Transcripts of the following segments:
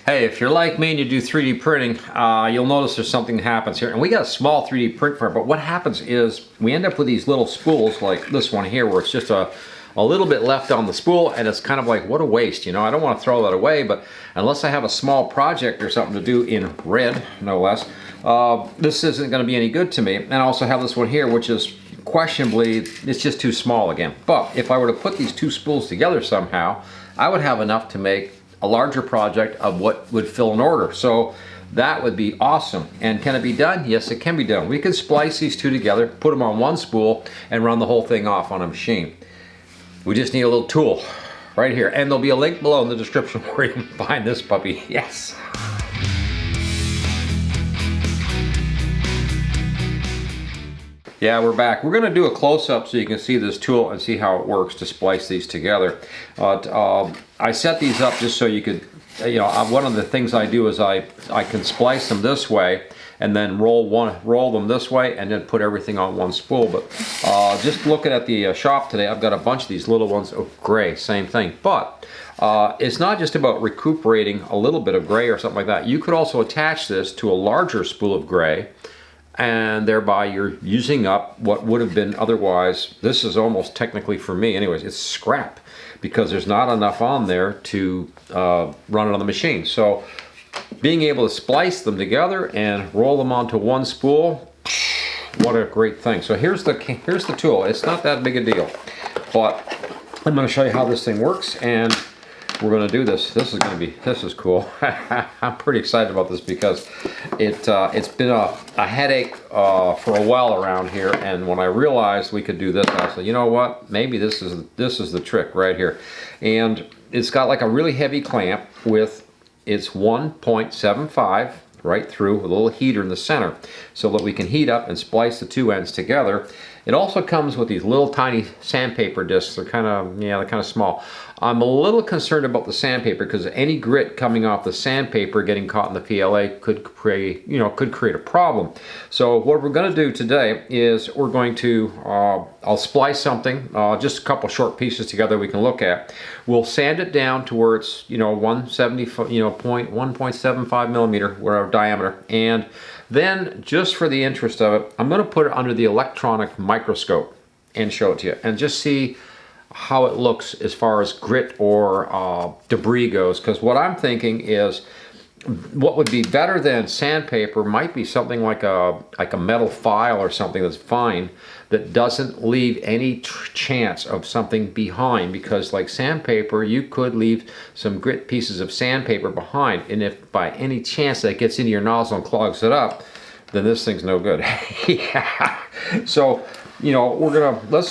Hey, if you're like me and you do 3D printing, you'll notice there's something that happens here. And we got a small 3D print for it, but what happens is we end up with these little spools like this one here where it's just a little bit left on the spool, and it's kind of like, what a waste, you know? I don't want to throw that away, but unless I have a small project or something to do in red, no less, this isn't going to be any good to me. And I also have this one here, which is questionably, it's just too small again. But if I were to put these two spools together somehow, I would have enough to make a larger project of what would fill an order. So that would be awesome. And can it be done? Yes, it can be done. We could splice these two together, put them on one spool, and run the whole thing off on a machine. We just need a little tool right here. And there'll be a link below in the description where you can find this puppy. Yes. Yeah, we're back. We're going to do a close-up so you can see this tool and see how it works to splice these together. I set these up just so you could, you know, one of the things I do is I can splice them this way and then roll them this way and then put everything on one spool. But just looking at the shop today, I've got a bunch of these little ones of gray, same thing. But it's not just about recuperating a little bit of gray or something like that. You could also attach this to a larger spool of gray, and thereby you're using up what would have been otherwise, this is almost technically for me anyways, it's scrap because there's not enough on there to run it on the machine. So being able to splice them together and roll them onto one spool, what a great thing. So here's the tool. It's not that big a deal, but I'm going to show you how this thing works, and we're going to do this. This is cool. I'm pretty excited about this because it's been a headache for a while around here, and when I realized we could do this, I said, you know what, maybe this is the trick right here. And it's got like a really heavy clamp with its 1.75 right through with a little heater in the center so that we can heat up and splice the two ends together. It also comes with these little tiny sandpaper discs. They're kind of small. I'm a little concerned about the sandpaper because any grit coming off the sandpaper getting caught in the PLA could create a problem. So what we're going to do today is we're going to I'll splice something, just a couple short pieces together we can look at. We'll sand it down to where it's 1.75 millimeter whatever diameter, and then just for the interest of it, I'm going to put it under the electronic microscope and show it to you and just see how it looks as far as grit or debris goes. Because what I'm thinking is what would be better than sandpaper might be something like a metal file or something that's fine, that doesn't leave any chance of something behind, because like sandpaper, you could leave some grit pieces of sandpaper behind, and if by any chance that gets into your nozzle and clogs it up, then this thing's no good. Yeah. So, you know, we're gonna let's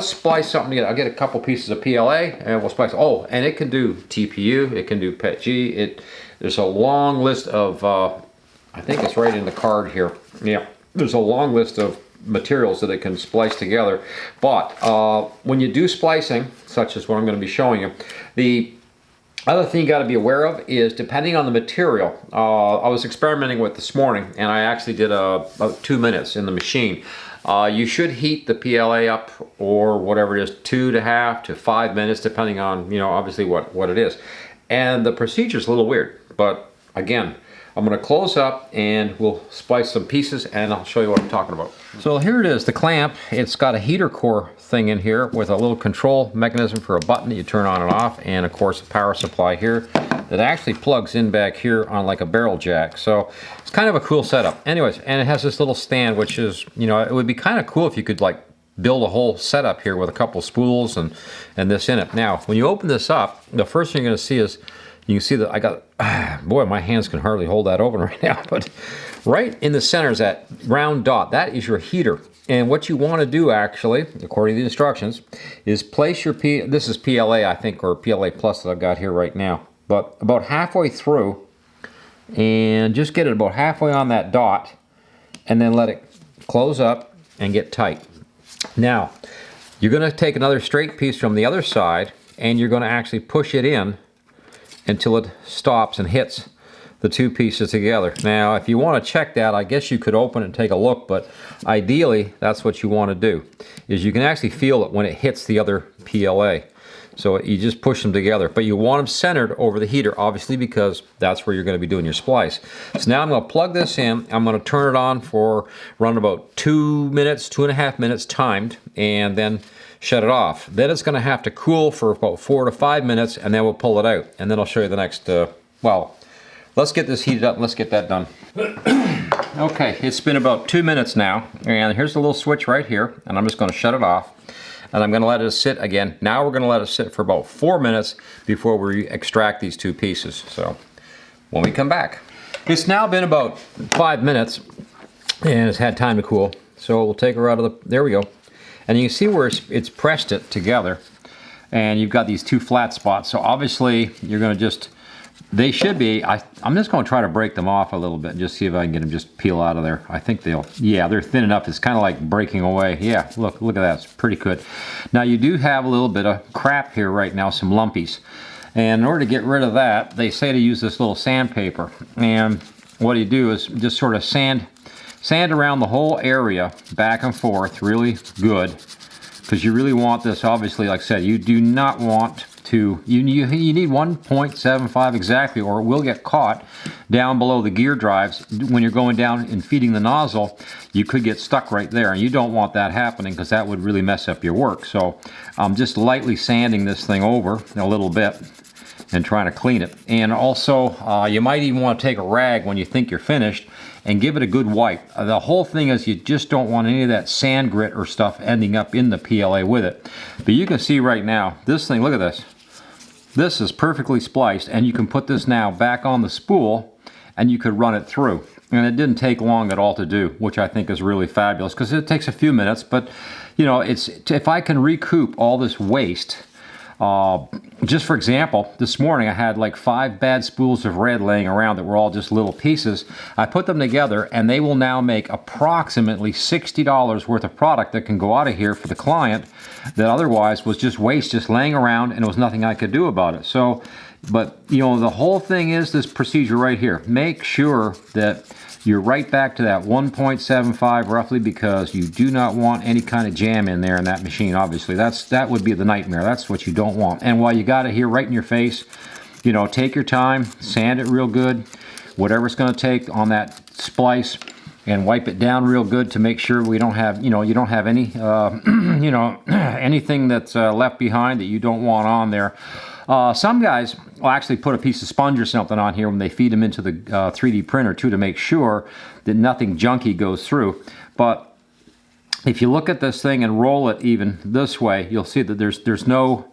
splice something together. I'll get a couple pieces of PLA and we'll splice. Oh, and it can do TPU, it can do PETG. There's a long list of I think it's right in the card here. Yeah, there's a long list of materials that it can splice together. But when you do splicing, such as what I'm going to be showing you, the other thing you got to be aware of is depending on the material. I was experimenting with this morning, and I actually did about 2 minutes in the machine. You should heat the PLA up, or whatever it is, 2.5 to 5 minutes, depending on, you know, obviously what it is. And the procedure is a little weird, but again, I'm going to close up and we'll splice some pieces and I'll show you what I'm talking about. So here it is, the clamp. It's got a heater core thing in here with a little control mechanism for a button that you turn on and off, and of course a power supply here that actually plugs in back here on like a barrel jack. So it's kind of a cool setup. Anyways, and it has this little stand, which is, you know, it would be kind of cool if you could like build a whole setup here with a couple spools and this in it. Now, when you open this up, the first thing you're going to see is, you can see that I got, boy, my hands can hardly hold that open right now, but right in the center is that round dot. That is your heater. And what you want to do, actually, according to the instructions, is place your this is PLA, I think, or PLA Plus that I've got here right now, but about halfway through, and just get it about halfway on that dot, and then let it close up and get tight. Now, you're going to take another straight piece from the other side, and you're going to actually push it in until it stops and hits the two pieces together. Now, if you want to check that, I guess you could open it and take a look, but ideally, that's what you want to do, is you can actually feel it when it hits the other PLA. So you just push them together, but you want them centered over the heater, obviously, because that's where you're going to be doing your splice. So now I'm going to plug this in. I'm going to turn it on for around about 2 minutes, 2.5 minutes timed, and then shut it off. Then it's going to have to cool for about 4 to 5 minutes, and then we'll pull it out. And then I'll show you the next, well, let's get this heated up and let's get that done. Okay, it's been about 2 minutes now, and here's the little switch right here, and I'm just going to shut it off. And I'm going to let it sit again. Now we're going to let it sit for about 4 minutes before we extract these two pieces. So when we come back. It's now been about 5 minutes and it's had time to cool. So we'll take her out of the, there we go. And you can see where it's pressed it together. And you've got these two flat spots. So obviously you're going to just, they should be, I'm just going to try to break them off a little bit and just see if I can get them just peel out of there. I think they'll, yeah, they're thin enough. It's kind of like breaking away. Yeah, look at that. It's pretty good. Now you do have a little bit of crap here right now, some lumpies. And in order to get rid of that, they say to use this little sandpaper. And what you do is just sort of sand around the whole area back and forth really good. Because you really want this, obviously, like I said, you do not want to, you need 1.75 exactly, or it will get caught down below the gear drives. When you're going down and feeding the nozzle, you could get stuck right there, and you don't want that happening because that would really mess up your work. So I'm just lightly sanding this thing over a little bit and trying to clean it. And also, you might even want to take a rag when you think you're finished and give it a good wipe. The whole thing is you just don't want any of that sand grit or stuff ending up in the PLA with it. But you can see right now, this thing, look at this. This is perfectly spliced, and you can put this now back on the spool and you could run it through. And it didn't take long at all to do, which I think is really fabulous because it takes a few minutes, but you know, if I can recoup all this waste, just for example, this morning I had like 5 bad spools of red laying around that were all just little pieces. I put them together and they will now make approximately $60 worth of product that can go out of here for the client that otherwise was just waste, just laying around, and there was nothing I could do about it. So, but you know, the whole thing is this procedure right here. Make sure that you're right back to that 1.75 roughly, because you do not want any kind of jam in there in that machine. Obviously, that would be the nightmare. That's what you don't want. And while you got it here right in your face, you know, take your time, sand it real good, whatever it's going to take on that splice, and wipe it down real good to make sure we don't have, you know, you don't have any, you know, anything that's left behind that you don't want on there. Some guys will actually put a piece of sponge or something on here when they feed them into the 3D printer too, to make sure that nothing junky goes through. But if you look at this thing and roll it even this way, you'll see that there's no,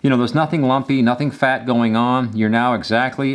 you know, there's nothing lumpy, nothing fat going on. You're now exactly,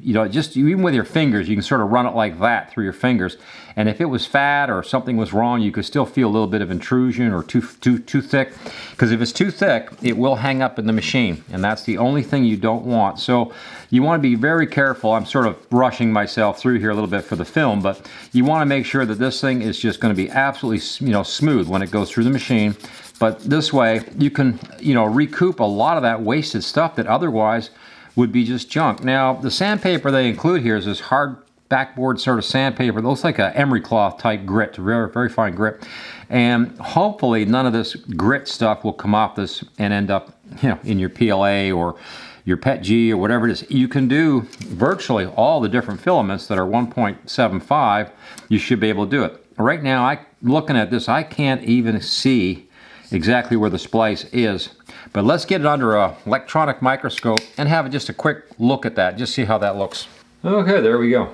you know, just even with your fingers, you can sort of run it like that through your fingers. And if it was fat or something was wrong, you could still feel a little bit of intrusion or too thick. Because if it's too thick, it will hang up in the machine. And that's the only thing you don't want. So you want to be very careful. I'm sort of rushing myself through here a little bit for the film, but you want to make sure that this thing is just going to be absolutely, you know, smooth when it goes through the machine. But this way, you can, you know, recoup a lot of that wasted stuff that otherwise would be just junk. Now, the sandpaper they include here is this hard backboard sort of sandpaper. It looks like a emery cloth type grit, very, very fine grit. And hopefully none of this grit stuff will come off this and end up, you know, in your PLA or your PETG or whatever it is. You can do virtually all the different filaments that are 1.75. You should be able to do it. Right now, looking at this, I can't even see exactly where the splice is. But let's get it under an electronic microscope and have just a quick look at that, just see how that looks. Okay, there we go.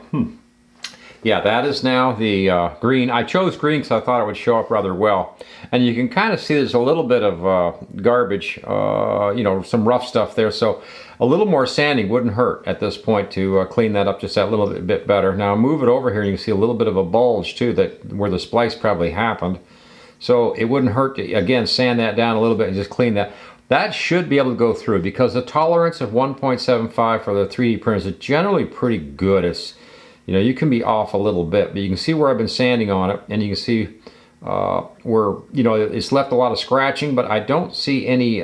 Yeah, that is now the green. I chose green because I thought it would show up rather well. And you can kind of see there's a little bit of garbage, you know, some rough stuff there. So a little more sanding wouldn't hurt at this point to clean that up just that little bit better. Now move it over here and you can see a little bit of a bulge too, that where the splice probably happened. So it wouldn't hurt to, again, sand that down a little bit and just clean that. That should be able to go through because the tolerance of 1.75 for the 3D printers is generally pretty good. It's, you know, you can be off a little bit, but you can see where I've been sanding on it, and you can see where, you know, it's left a lot of scratching, but I don't see any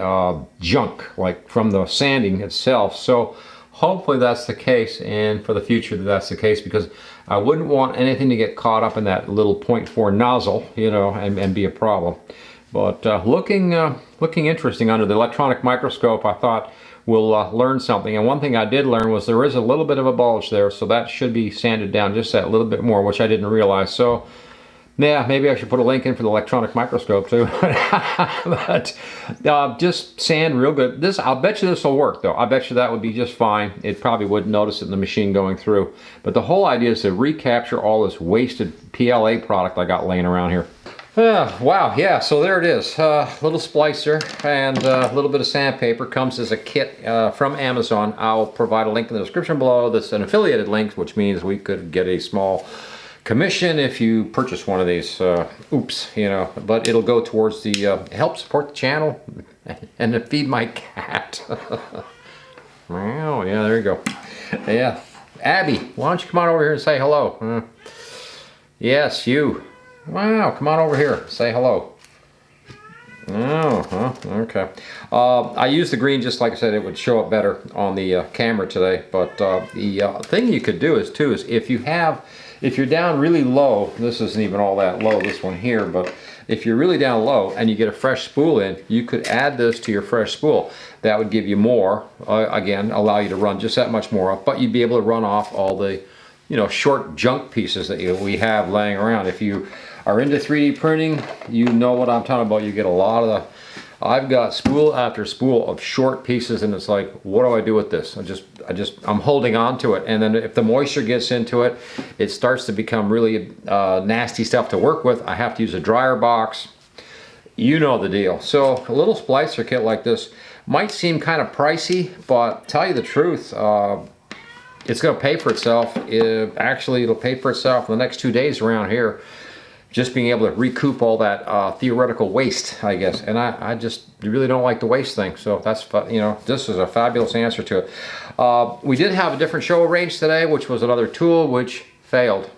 junk like from the sanding itself. So hopefully that's the case, and for the future that's the case, because I wouldn't want anything to get caught up in that little 0.4 nozzle, you know, and be a problem. But looking interesting under the electronic microscope. I thought we'll learn something. And one thing I did learn was there is a little bit of a bulge there, so that should be sanded down just that little bit more, which I didn't realize. So yeah, maybe I should put a link in for the electronic microscope too. But just sand real good. This, I'll bet you this will work though. I bet you that would be just fine. It probably wouldn't notice it in the machine going through. But the whole idea is to recapture all this wasted PLA product I got laying around here. Wow, yeah, so there it is. Little splicer and a little bit of sandpaper. Comes as a kit from Amazon. I'll provide a link in the description below. That's an affiliated link, which means we could get a small commission if you purchase one of these. Oops, you know, but it'll go towards the help support the channel and to feed my cat. Well, yeah, there you go. Yeah, Abby, why don't you come on over here and say hello? Yes, you. Wow, come on over here, say hello. Oh, okay. I used the green just like I said, it would show up better on the camera today. But the thing you could do is if you're down really low, this isn't even all that low, this one here, but if you're really down low and you get a fresh spool in, you could add this to your fresh spool. That would give you more, again, allow you to run just that much more off, but you'd be able to run off all the, you know, short junk pieces that we have laying around. If you are into 3D printing, you know what I'm talking about. You get a lot of the, I've got spool after spool of short pieces, and it's like, what do I do with this? I'm holding on to it, and then if the moisture gets into it, it starts to become really nasty stuff to work with. I have to use a dryer box. You know the deal. So a little splicer kit like this might seem kind of pricey, but tell you the truth, it's going to pay for itself. Actually, it'll pay for itself in the next 2 days around here. Just being able to recoup all that theoretical waste, I guess. And I just really don't like the waste thing. So that's, you know, this is a fabulous answer to it. We did have a different show arranged today, which was another tool which failed.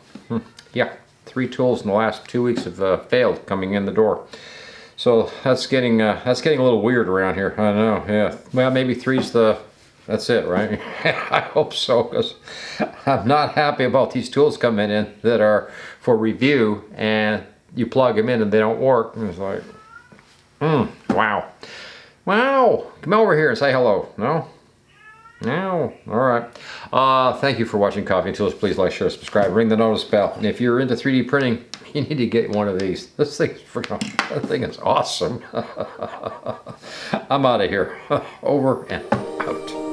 Yeah, 3 tools in the last 2 weeks have failed coming in the door. So that's getting a little weird around here. I know, yeah. Well, maybe 3's that's it, right? I hope so, because I'm not happy about these tools coming in that are for review, and you plug them in and they don't work. And it's like, wow. Wow, come over here and say hello. No? No? All right. Thank you for watching Coffee and Tools. Please like, share, subscribe, ring the notice bell. And if you're into 3D printing, you need to get one of these. This thing's freaking, that thing is awesome. I'm out of here. Over and out.